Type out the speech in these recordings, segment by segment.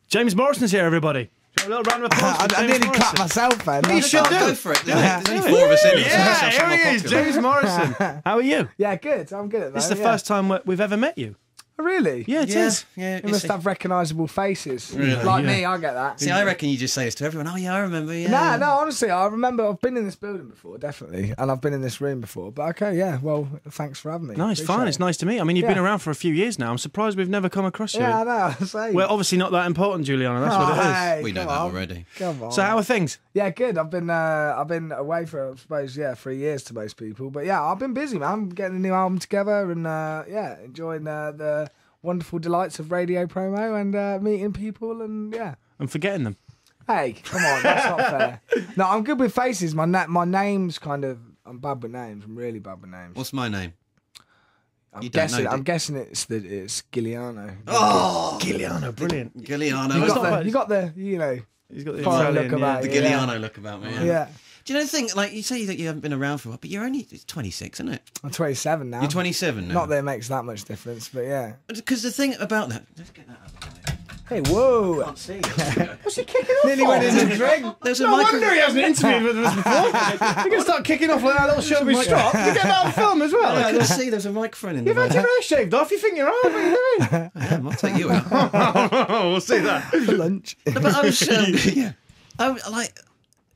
James Morrison's here, everybody. A little round of applause. I nearly clapped myself then. You should go for it. There's only 4 of us in it. Yeah, here he is, James Morrison. How are you? Yeah, good. I'm good at that. This is the first time we've ever met you. Oh, really? Yeah, it is. Yeah, You must have recognisable faces. Really? Like me, I get that. See, I reckon you just say this to everyone. Oh, yeah, I remember. Yeah. No, honestly, I remember I've been in this building before, definitely, and I've been in this room before. But okay, yeah, well, thanks for having me. No, it's fine. It's nice to meet. I mean, you've been around for a few years now. I'm surprised we've never come across you. Yeah, I know. Same. We're obviously not that important, Giuliano. That's what it is. Hey, We know that already. Come on. So how are things? Yeah, good. I've been away for, I suppose, 3 years to most people. But yeah, I've been busy, man. I'm getting a new album together and enjoying the wonderful delights of radio promo and meeting people and I'm forgetting them. Hey, come on, that's not fair. No, I'm good with faces. My name's kind of, I'm bad with names. I'm really bad with names. What's my name? I'm guessing it's Giuliano. Oh, Giuliano, brilliant. Giuliano. You got the He's got the foreign Italian, look about the it, Giuliano look about me. Yeah. Do you know the thing? Like, you say that you haven't been around for a while, but you're only 26, isn't it? I'm 27 now. You're 27 now. Not that it makes that much difference, but yeah. Because the thing about that... Let's get that out of the way. Hey, whoa. I can't see. What's he kicking off? Nearly went into drink. There's a No micro... wonder he hasn't interviewed with us before. You're going to start kicking off like that little show we strop. You get that on film as well. I can see there's a microphone in there. You've had your hair shaved off. You think you're all right? What are you doing? I am. I'll take you out. We'll see that. Lunch. But I was...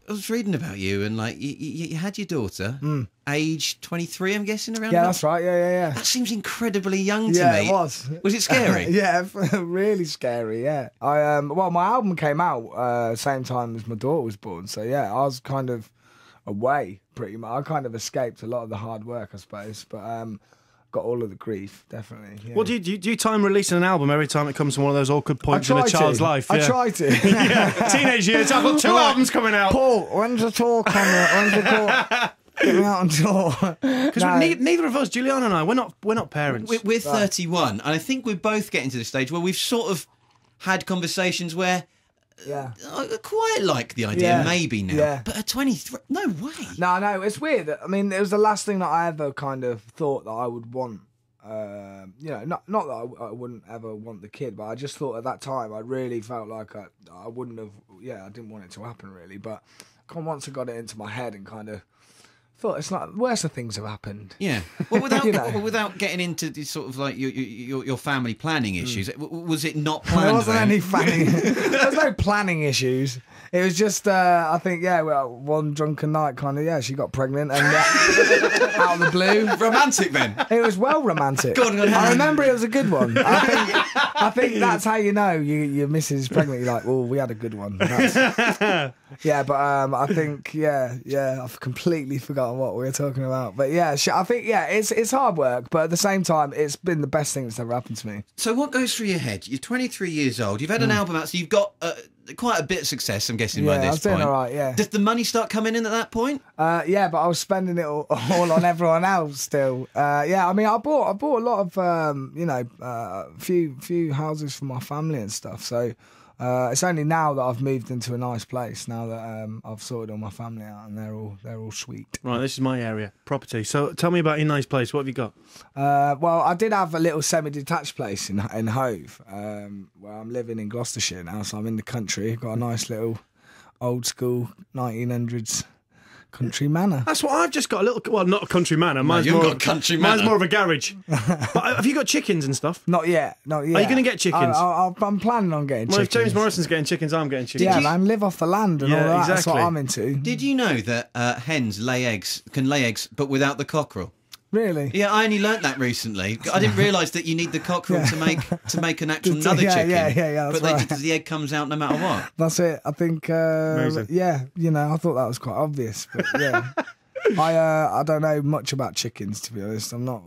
I was reading about you and like you had your daughter, age 23, I'm guessing, around. Yeah, that? that's right. Yeah. That seems incredibly young to me. Yeah, it was. Was it scary? Yeah, really scary. Yeah. Well, my album came out same time as my daughter was born, so yeah, I was kind of away pretty much. I kind of escaped a lot of the hard work, I suppose, but got all of the grief, definitely. Yeah. Well, do you time releasing an album every time it comes to one of those awkward points in a child's life? I try to. Yeah, teenage years. I've got 2 albums coming out. Paul, when's the tour coming? When's the tour? Get me out on tour. Because neither of us, Giuliano and I, we're not parents. We're 31, and I think we're both getting to the stage where we've sort of had conversations where I quite like the idea, maybe now. Yeah. But at 23, no way. No, it's weird. I mean, it was the last thing that I ever kind of thought that I would want. Not that I wouldn't ever want the kid, but I just thought at that time I really felt like I wouldn't have. Yeah, I didn't want it to happen really, but once I got it into my head and kind of thought it's like worse things have happened. Yeah. Well, without getting into the sort of like your family planning issues, was it not planned? There wasn't any planning. There was no planning issues. It was just, I think, one drunken night, kind of, she got pregnant and out of the blue. Romantic then? It was well romantic. Go on. I remember it was a good one. I think that's how you know your missus is pregnant. You're like, well, we had a good one. Yeah, but I think, I've completely forgotten what we were talking about. But yeah, I think, it's hard work, but at the same time, it's been the best thing that's ever happened to me. So what goes through your head? You're 23 years old. You've had an album out, so you've got quite a bit of success, I'm guessing, by this point. Yeah, I was doing all right, yeah. Does the money start coming in at that point? Yeah, but I was spending it all on everyone else still. I mean, I bought a lot of, few houses for my family and stuff, so... it's only now that I've moved into a nice place. Now that I've sorted all my family out and they're all sweet. Right, this is my area, property. So tell me about your nice place. What have you got? Well, I did have a little semi-detached place in Hove, where I'm living in Gloucestershire now. So I'm in the country. Got a nice little old school 1900s. Country manor. That's what I've just got. Well, not a country manor. Mine's more of a garage. But have you got chickens and stuff? Not yet. Are you going to get chickens? I'm planning on getting chickens. If James Morrison's getting chickens, I'm getting chickens. Yeah, man, live off the land and all that. Exactly. That's what I'm into. Did you know that hens can lay eggs, but without the cockerel? Really? Yeah, I only learnt that recently. I didn't realise that you need the cockerel to make an actual mother chicken. Yeah, that's right. But the egg comes out no matter what. That's it. I think. I thought that was quite obvious, but yeah. I don't know much about chickens, to be honest. I'm not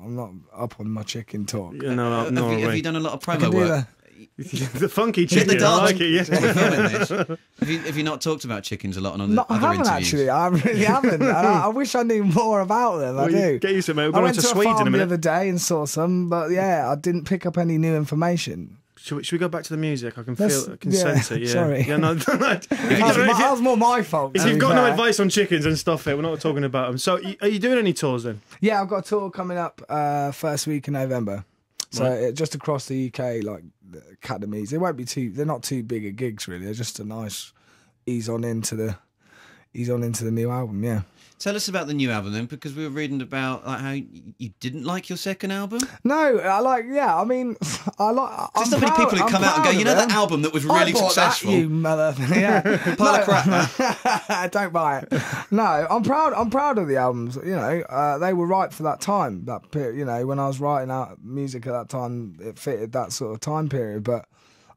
up on my chicken talk. Yeah, no, have you done a lot of promo work? The funky chicken, I like it. Yeah. Have you not talked about chickens a lot on other interviews? I haven't actually. I really haven't. I wish I knew more about them. I do. Get used to it, mate. I went to a farm the other day and saw some, but I didn't pick up any new information. Should we go back to the music? I can sense it. Yeah. Sorry. Yeah, no. That was more my fault. If you've got no advice on chickens and stuff here, we're not talking about them. So, are you doing any tours then? Yeah, I've got a tour coming up first week in November. So just across the UK, like the academies, they won't be they're not too big at gigs really. They're just a nice ease on into the new album. Yeah. Tell us about the new album then, because we were reading about like how you didn't like your second album. No, I like. Yeah, I mean, I like. There's so many people who come out and go, you know, that album that was really successful. That, you mother. Yeah, pile of crap. Don't buy it. No, I'm proud. I'm proud of the albums. You know, they were right for that time. That period. You know, when I was writing out music at that time, it fitted that sort of time period. But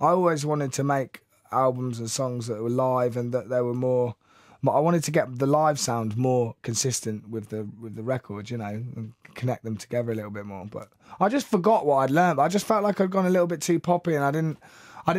I always wanted to make albums and songs that were live and that they were more. I wanted to get the live sound more consistent with the record, you know, and connect them together a little bit more. But I just forgot what I'd learned. I just felt like I'd gone a little bit too poppy, and I didn't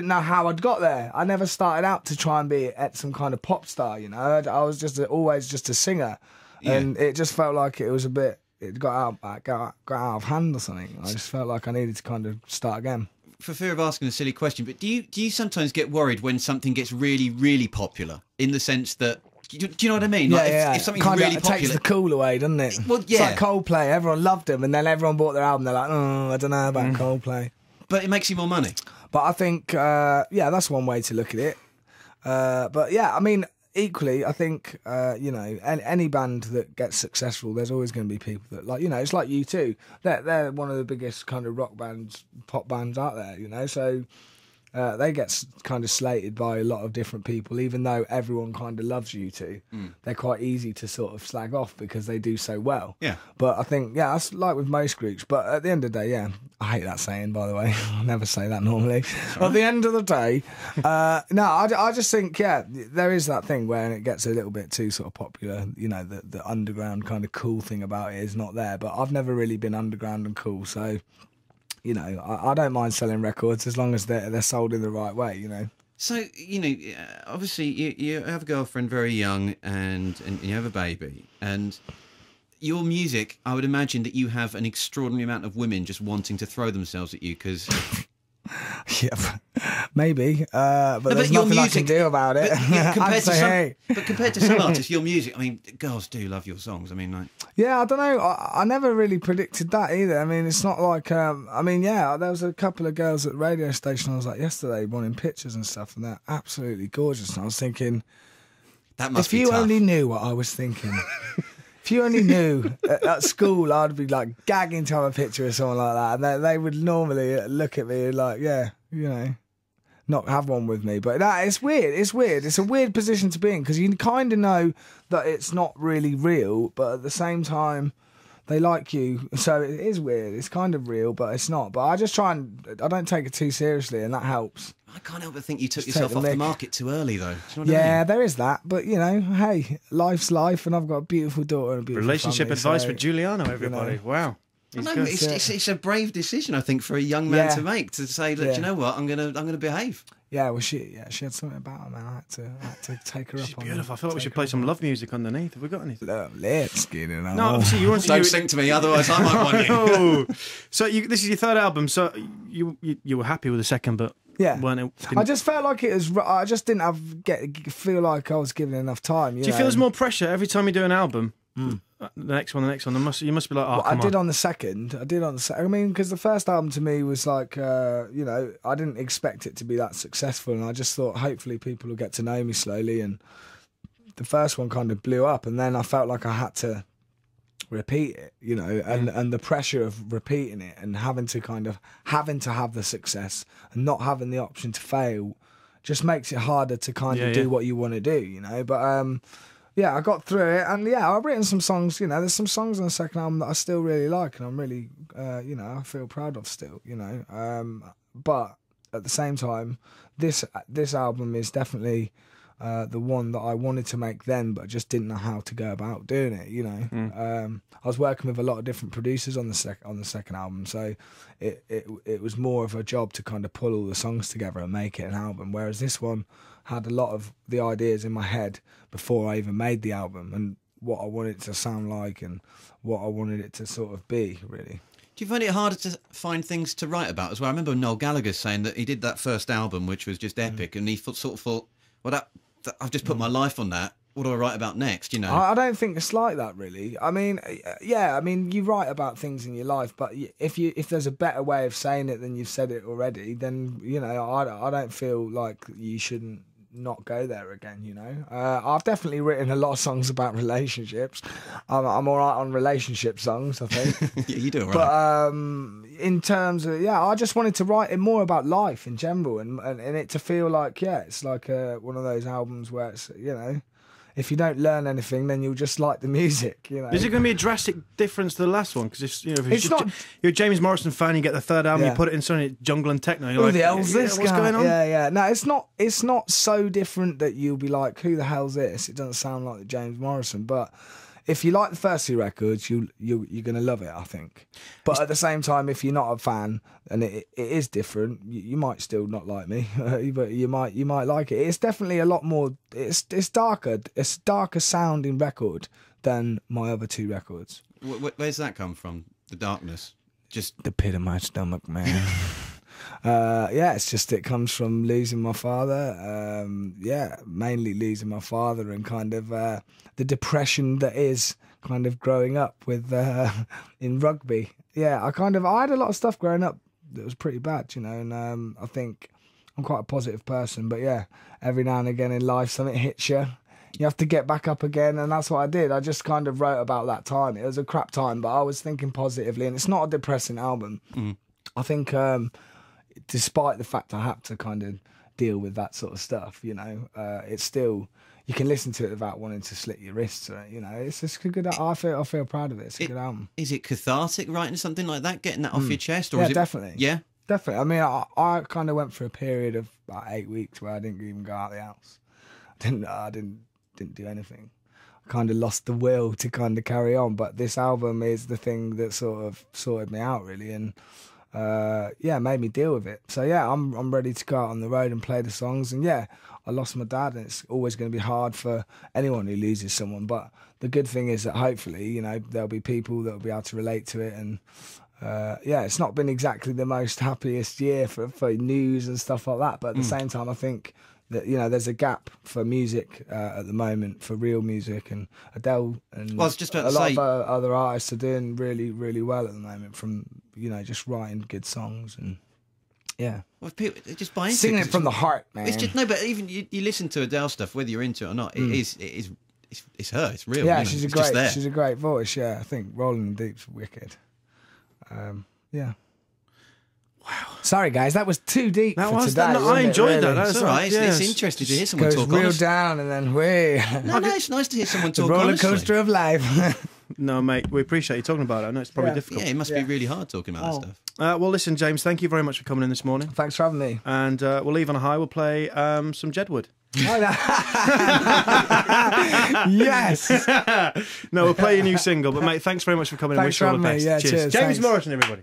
know how I'd got there. I never started out to try and be at some kind of pop star, you know. I was just always just a singer, and it just felt like it was a bit. It got out of hand or something. I just felt like I needed to kind of start again. For fear of asking a silly question, but do you sometimes get worried when something gets really, really popular? In the sense that, do you know what I mean? Like if something's kind really of popular, takes the cool away, doesn't it? Well, yeah. It's like Coldplay. Everyone loved them, and then everyone bought their album. They're like, oh, I don't know about Coldplay. But it makes you more money. But I think, that's one way to look at it. But yeah, I mean, equally, I think, you know, any band that gets successful, there's always going to be people that, like, you know, it's like U2. They're one of the biggest kind of rock bands, pop bands out there, you know, so they get kind of slated by a lot of different people, even though everyone kind of loves U2. They're quite easy to sort of slag off because they do so well. Yeah. But I think, that's like with most groups. But at the end of the day, I hate that saying, by the way. I never say that normally. At the end of the day, I just think, there is that thing where it gets a little bit too sort of popular. You know, the underground kind of cool thing about it is not there. But I've never really been underground and cool, so... You know, I don't mind selling records as long as they're sold in the right way, you know. So, you know, obviously you have a girlfriend very young and you have a baby. And your music, I would imagine that you have an extraordinary amount of women just wanting to throw themselves at you because... Yeah, maybe, but there's nothing I can do about it. But compared to some artists, your music, I mean, girls do love your songs. I mean, like... Yeah, I don't know. I never really predicted that either. I mean, it's not like... there was a couple of girls at the radio station I was like yesterday wanting pictures and stuff, and they're absolutely gorgeous. And I was thinking... That must if be you tough. only knew what I was thinking... If you only knew, at school I'd be like gagging to have a picture of someone like that, and they would normally look at me like, you know, not have one with me. But it's weird. It's weird. It's a weird position to be in because you kind of know that it's not really real, but at the same time they like you, so it is weird. It's kind of real, but it's not. But I just I don't take it too seriously, and that helps. I can't help but think you took yourself off the market too early, though. Do you know what I mean? There is that. But, you know, hey, life's life, and I've got a beautiful daughter and a beautiful relationship family, advice with Giuliano, everybody. You know. Wow. It's a brave decision, I think, for a young man to make, to say, look, you know what, I'm gonna behave. Yeah, well, she had something about her, man. I had to take her up on. She's beautiful. I feel like we should play some love music underneath. Have we got anything? Let's get it on. No, obviously you want to. Don't sing to me, otherwise I might want you. So this is your third album. So you were happy with the second, but I just felt like it was. I just didn't feel like I was given enough time. Do you feel there's more pressure every time you do an album? The next one. You must be like, oh, I did on the second. I mean, because the first album to me was like, you know, I didn't expect it to be that successful, and I just thought hopefully people will get to know me slowly. And the first one kind of blew up, and then I felt like I had to repeat it, you know, and the pressure of repeating it and having to have the success and not having the option to fail just makes it harder to kind of do what you want to do, you know. But I got through it, and I've written some songs. You know, there's some songs on the second album that I still really like, and I'm really, you know, I feel proud of still. You know, but at the same time, this album is definitely the one that I wanted to make then, but just didn't know how to go about doing it. You know, I was working with a lot of different producers on the second album, so it was more of a job to kind of pull all the songs together and make it an album. Whereas this one had a lot of the ideas in my head before I even made the album, and what I wanted it to sound like and what I wanted it to sort of be, really. Do you find it harder to find things to write about as well? I remember Noel Gallagher saying that he did that first album, which was just epic, and he sort of thought, well, I've just put my life on that. what do I write about next? You know, I don't think it's like that, really. I mean, yeah, I mean, you write about things in your life, but if there's a better way of saying it than you've said it already, then, you know, I don't feel like you shouldn't not go there again, you know. I've definitely written a lot of songs about relationships. I'm all right on relationship songs, I think. Yeah, you do all right. But in terms of, I just wanted to write it more about life in general, and it to feel like, it's like one of those albums where it's, you know, if you don't learn anything, then you'll just like the music, you know. Is it going to be a drastic difference to the last one? Because if you're a James Morrison fan, you get the third album, you put it in something jungle and techno, you're who like, the hell's this what's guy? going on? Yeah. No, it's not so different that you'll be like, who the hell's this? It doesn't sound like James Morrison, but if you like the first two records, you're going to love it, I think. But at the same time, if you're not a fan and it is different, you might still not like me, but you might like it. It's definitely a lot more. It's darker. It's a darker sounding record than my other two records. Where's that come from? The darkness, just the pit of my stomach, man. It's just it comes from losing my father. Mainly losing my father and kind of the depression that is kind of growing up with in rugby. Yeah, I had a lot of stuff growing up that was pretty bad, you know, and I think I'm quite a positive person, but yeah, every now and again in life something hits you. You have to get back up again, and that's what I did. I just kind of wrote about that time. It was a crap time, but I was thinking positively, and it's not a depressing album. I think despite the fact I had to kind of deal with that sort of stuff, you know, it's still, you can listen to it without wanting to slit your wrists, or, you know, it's just a good. I feel proud of it. It's a good album. Is it cathartic writing something like that, getting that off your chest? Or Yeah, is it, definitely. Yeah, definitely. I mean, I kind of went through a period of about 8 weeks where I didn't even go out of the house. I didn't do anything. I kind of lost the will to kind of carry on. But this album is the thing that sort of sorted me out, really, and made me deal with it. So yeah, I'm ready to go out on the road and play the songs. And yeah, I lost my dad, and it's always going to be hard for anyone who loses someone. But the good thing is that hopefully, you know, there'll be people that will be able to relate to it. And it's not been exactly the most happiest year for news and stuff like that. But at the same time, I think that, you know, there's a gap for music at the moment, for real music, and Adele and I was just about a to lot say, of other artists are doing really, really well at the moment, from, you know, just writing good songs and well, people just buy into singing it it from the heart, man. It's just but even you listen to Adele stuff, whether you're into it or not, it's her. It's real. Yeah, you know, she's a great voice. Yeah, I think Rolling in Deep's wicked. Yeah. Wow. Sorry, guys, that was too deep for today. I enjoyed that. That's all right. It's interesting to hear someone goes talk real honestly. down and then way. No, it's nice to hear someone talk The roller honestly. coaster of life. No, mate, we appreciate you talking about it. I know it's probably difficult. Yeah, it must be really hard talking about that stuff. Well, listen, James, thank you very much for coming in this morning. Thanks for having me. And we'll leave on a high. We'll play some Jedward. Yes. No, we'll play a new single. But, mate, thanks very much for coming in. Thanks for having me. Yeah, cheers. James Morrison, everybody.